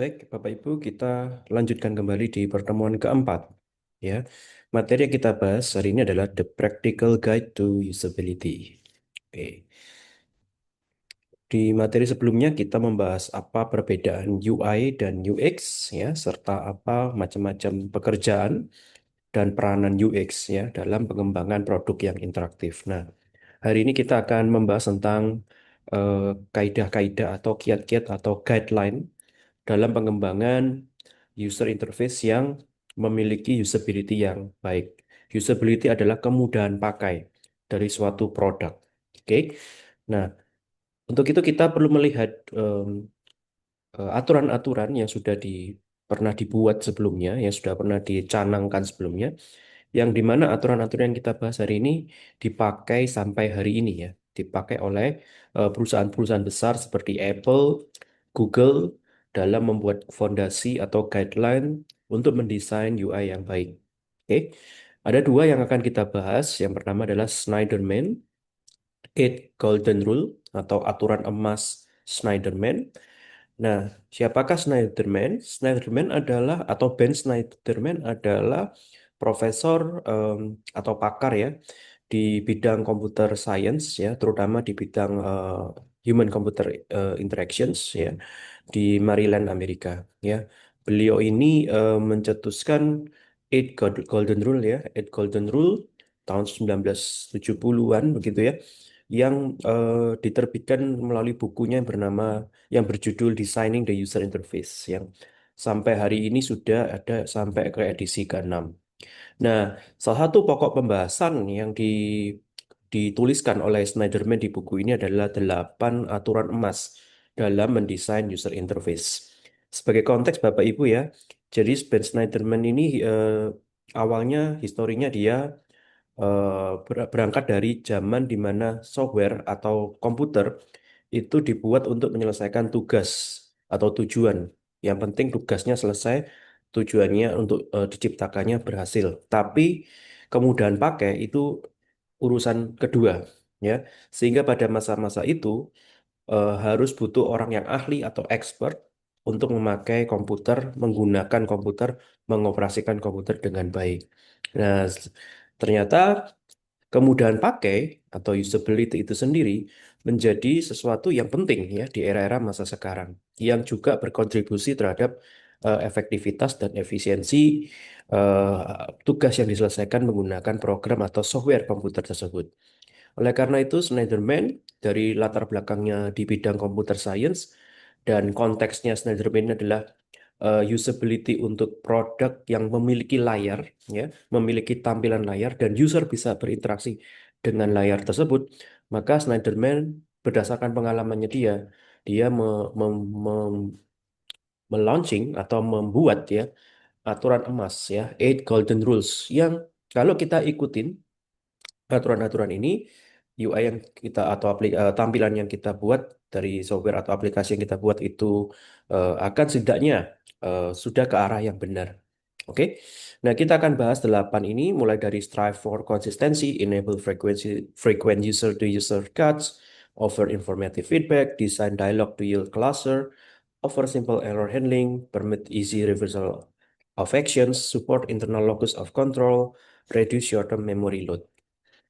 Baik, Bapak Ibu, kita lanjutkan kembali di pertemuan keempat. Ya, materi yang kita bahas hari ini adalah The Practical Guide to Usability. Oke. Di materi sebelumnya kita membahas apa perbedaan UI dan UX, ya, serta apa macam-macam pekerjaan dan peranan UX ya dalam pengembangan produk yang interaktif. Nah, hari ini kita akan membahas tentang eh, kaidah-kaidah atau kiat-kiat atau guideline dalam pengembangan user interface yang memiliki usability yang baik. Usability adalah kemudahan pakai dari suatu produk. Oke. Nah, untuk itu kita perlu melihat aturan-aturan yang sudah pernah dibuat sebelumnya, yang sudah pernah dicanangkan sebelumnya, yang dimana aturan-aturan yang kita bahas hari ini dipakai sampai hari ini ya, dipakai oleh perusahaan-perusahaan besar seperti Apple, Google dalam membuat fondasi atau guideline untuk mendesain UI yang baik. Oke, ada dua yang akan kita bahas. Yang pertama adalah Snyderman Eight Golden Rule atau aturan emas Snyderman. Nah, siapakah Snyderman? Snyderman adalah atau Ben Snyderman adalah profesor atau pakar ya di bidang computer science ya, terutama di bidang human computer interactions ya di Maryland, Amerika ya. Beliau ini mencetuskan Golden Rule ya, Eight Golden Rule tahun 1970-an begitu ya, yang diterbitkan melalui bukunya yang yang berjudul Designing the User Interface yang sampai hari ini sudah ada sampai ke edisi ke-6. Nah, salah satu pokok pembahasan yang dituliskan oleh Snyderman di buku ini adalah 8 aturan emas dalam mendesain user interface. Sebagai konteks Bapak Ibu ya, jadi Ben Snyderman ini awalnya historinya dia berangkat dari zaman di mana software atau komputer itu dibuat untuk menyelesaikan tugas atau tujuan. Yang penting tugasnya selesai, tujuannya untuk diciptakannya berhasil. Tapi kemudahan pakai itu urusan kedua, ya. Sehingga pada masa-masa itu harus butuh orang yang ahli atau expert untuk memakai komputer, menggunakan komputer, mengoperasikan komputer dengan baik. Nah, ternyata kemudahan pakai atau usability itu sendiri menjadi sesuatu yang penting ya di era-era masa sekarang yang juga berkontribusi terhadap efektivitas dan efisiensi tugas yang diselesaikan menggunakan program atau software komputer tersebut. Oleh karena itu, Snyderman dari latar belakangnya di bidang computer science dan konteksnya Snyderman adalah usability untuk produk yang memiliki layar, ya, memiliki tampilan layar dan user bisa berinteraksi dengan layar tersebut, maka Snyderman berdasarkan pengalamannya dia melaunching atau membuat ya aturan emas ya, Eight Golden Rules yang kalau kita ikutin aturan-aturan ini, UI yang kita atau tampilan yang kita buat dari software atau aplikasi yang kita buat itu akan setidaknya sudah ke arah yang benar. Oke. Nah, kita akan bahas 8 ini mulai dari strive for consistency, enable frequent user to user cuts, offer informative feedback, design dialogue to yield cluster, offer simple error handling, permit easy reversal of actions, support internal locus of control, reduce short-term memory load.